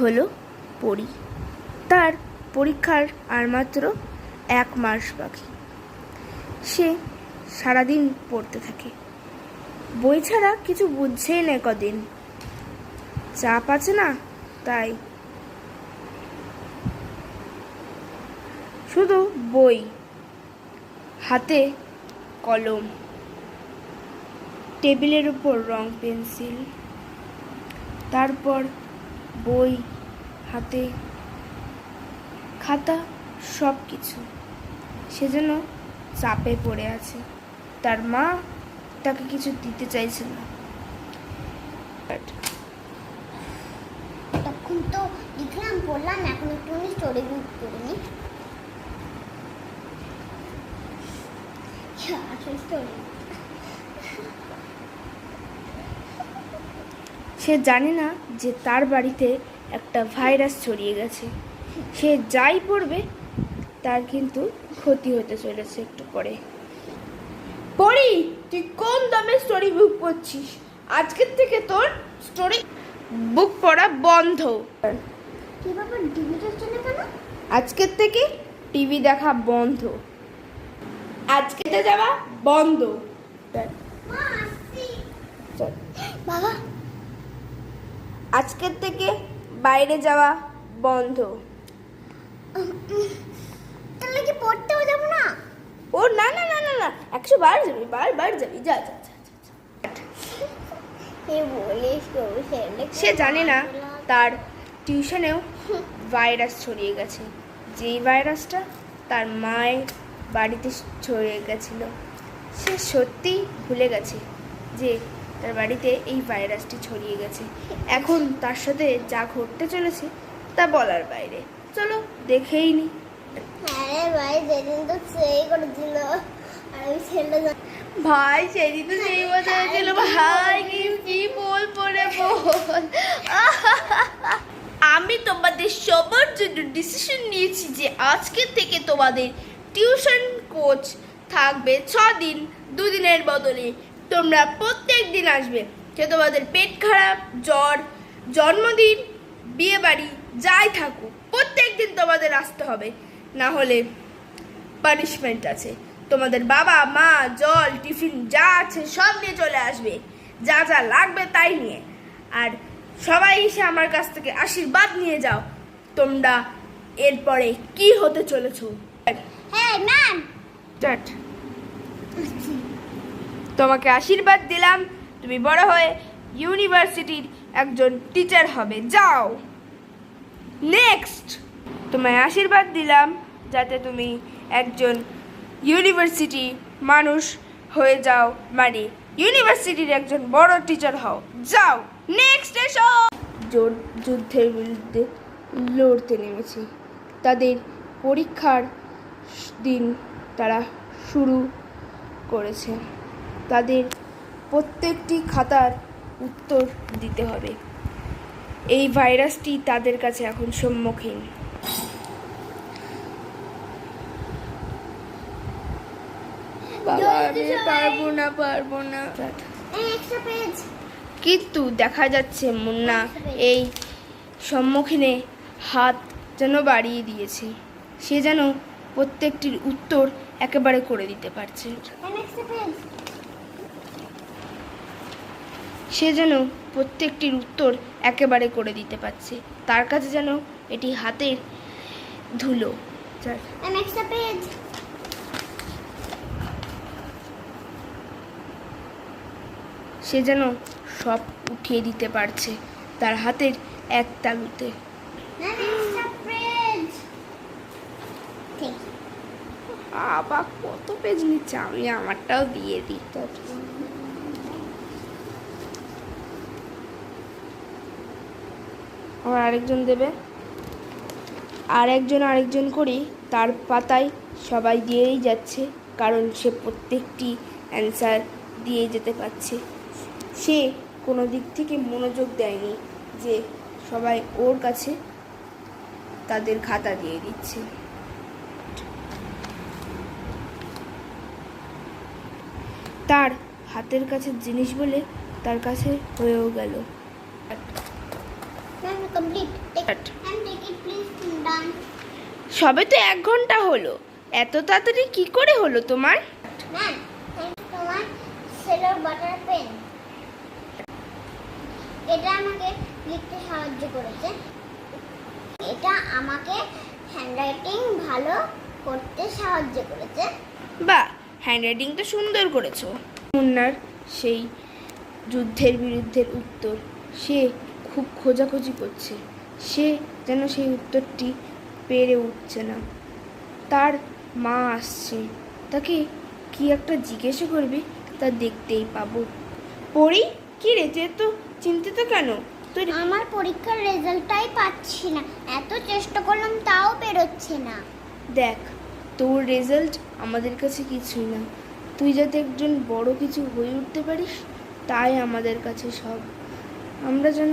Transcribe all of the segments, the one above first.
হলো পড়ি। তার পরীক্ষার আর মাত্র 1 মাস বাকি। সে সারাদিন পড়তে থাকে, বই ছাড়া কিছু বুঝছেই না। কদিন চাপ আছে না, তাই শুধু বই, হাতে কলম, টেবিলের উপর রং পেন্সিল, তারপর বই, হাতে খাতা, সব কিছু। সে যেন চাপে পড়ে আছে। তার মা তাকে কিছু দিতে চাইছে না। তখন তো লিখলাম, পড়লাম, এখন একটু স্টোরি বুক করে নি। সে জানে না যে তার বাড়িতে একটা ভাইরাস ছড়িয়ে গেছে। সে যাই পড়বে তার কিন্তু ক্ষতি হতে চলেছে একটু পরে। পড়ি, তুই কোন দামে স্টোরি বুক পড়ছিস? আজকের থেকে তোর স্টোরি বুক পড়া বন্ধ। কি ব্যাপার, টিভি চলছে না কেন? আজকের থেকে টিভি দেখা বন্ধ, আজকেতে যাওয়া বন্ধ। মা, আসছি। চল। বাবা, আজকের থেকে বাইরে যাওয়া বন্ধ। তাহলে কি পড়তেও যাব না? ও না না না না না, 100 বার যাবি, বার যাবি, যা যা যা। সে জানে না তার টিউশনেও ভাইরাস ছড়িয়ে গেছে। যেই ভাইরাসটা তার মায়ের বাড়িতে ছড়িয়ে গেছিল। সে সত্যি ভুলে গেছে যে তার বাড়িতে এই ভাইরাসটি ছড়িয়ে গেছে। এখন তার সাথে যা ঘটতে চলেছে তা বলার বাইরে। চলো দেখেই নি। হ্যাঁ ভাই, যেদিন তো সেই করেছিল, আর ওই ছেলেটা ভাই সেদিন তো সেই মজা হয়েছিল। ভাই কি বলবো রে বল। আমি তোমাদের সবার জন্য ডিসিশন নিয়েছি যে আজকে থেকে তোমাদের টিউশন কোচ থাকবে 6 দিন, 2 দিনের বদলে। তোমরা প্রত্যেক দিন আসবে। সে তোমাদের পেট খারাপ, জ্বর, জন্মদিন, বিয়ে বাড়ি যাই থাকুক, প্রত্যেক দিন তোমাদের আসতে হবে। না হলে পানিশমেন্ট আছে। তোমাদের বাবা মা জল টিফিন যা আছে সব নিয়ে চলে আসবে, যা যা লাগবে তাই নিয়ে। আর সবাই এসে আমার কাছ থেকে আশীর্বাদ নিয়ে যাও তোমরা এরপরে কি হতে চলেছো। হ্যাঁ ম্যাম, তোমাকে আশীর্বাদ দিলাম, তুমি বড় হয়ে ইউনিভার্সিটির একজন টিচার হবে। যাও নেক্সট। তোমায় আশীর্বাদ দিলাম যাতে তুমি একজন ইউনিভার্সিটি মানুষ হয়ে যাও, মানে ইউনিভার্সিটির একজন বড় টিচার হও। যাও নেক্সট এসো। যুদ্ধের বিরুদ্ধে লড়তে নেমেছে। তাদের পরীক্ষার দিন তারা শুরু করেছে। তাদের প্রত্যেকটি খাতার উত্তর দিতে হবে। এই ভাইরাসটি তাদের কাছে এখন সম্মুখীন। বাবা আমি পারবো না। Extra page. কিন্তু দেখা যাচ্ছে মুন্না এই সম্মুখীনে হাত যেন বাড়িয়ে দিয়েছে। সে যেন প্রত্যেকটির উত্তর একেবারে করে দিতে পারছে। সে যেন প্রত্যেকটির উত্তর একেবারে করে দিতে পারছে। তার কাছে যেন এটি হাতের ধুলো। সে যেন সব উঠিয়ে দিতে পারছে তার হাতের এক তালুতে। আবার কত পেজ নিচ্ছে, আমি আমারটাও দিয়ে দিই। আবার আরেকজন দেবে, আরেকজন করেই তার পাতায় সবাই দিয়েই যাচ্ছে, কারণ সে প্রত্যেকটি অ্যান্সার দিয়ে যেতে পারছে। সে কোনো দিক থেকে মনোযোগ দেয়নি যে সবাই ওর কাছে তাদের খাতা দিয়ে দিচ্ছে। তার হাতের কাছে জিনিস বলে তার কাছে হয়েও গেল। Complete and take it please done. সবে তো 1 ঘন্টা হলো, এত তাড়াতাড়ি কি করে হলো তোমার? Ma'am thanks to my sailor butter pen. এটা আমাকে লিখতে সাহায্য করেছে। এটা আমাকে হ্যান্ডরাইটিং ভালো করতে সাহায্য করেছে। বাহ, হ্যান্ডরাইটিং তো সুন্দর করেছো। মুন্নার সেই যুদ্ধের বিরুদ্ধের উত্তর সে খুব খোঁজাখুঁজি করছে, সে যেন সেই উত্তরটি পেরে উঠছে না। তার মা আসছে, তাকে কি একটা জিজ্ঞাসা করবে তা দেখতেই পাবো। পড়ি, কি রে তুই এত চিন্তিত কেন? তোর আমার পরীক্ষার রেজাল্টটাই পাচ্ছি না, এত চেষ্টা করলাম তাও বেরোচ্ছে না। দেখ, তোর রেজাল্ট আমাদের কাছে কিছুই না, তুই যাতে একজন বড় কিছু হয়ে উঠতে পারিস তাই আমাদের কাছে সব। আমরা যেন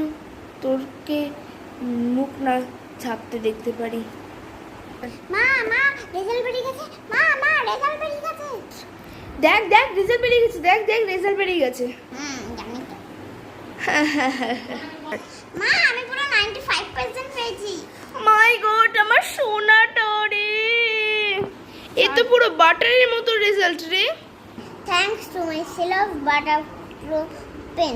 তোরকে মুখ না ছাপতে দেখতে পারি। মা মা রেজাল্ট বেরিয়ে গেছে, মা রেজাল্ট বেরিয়ে গেছে। দেখ দেখ রেজাল্ট বেরিয়ে গেছে, দেখ দেখ রেজাল্ট বেরিয়ে গেছে। জানি তো। মা আমি পুরো 95% পেয়েছি। মাই গড, আমার সোনাটা রে, এ তো পুরো বাটারের মতো রেজাল্ট রে। Thanks to myself butter pen.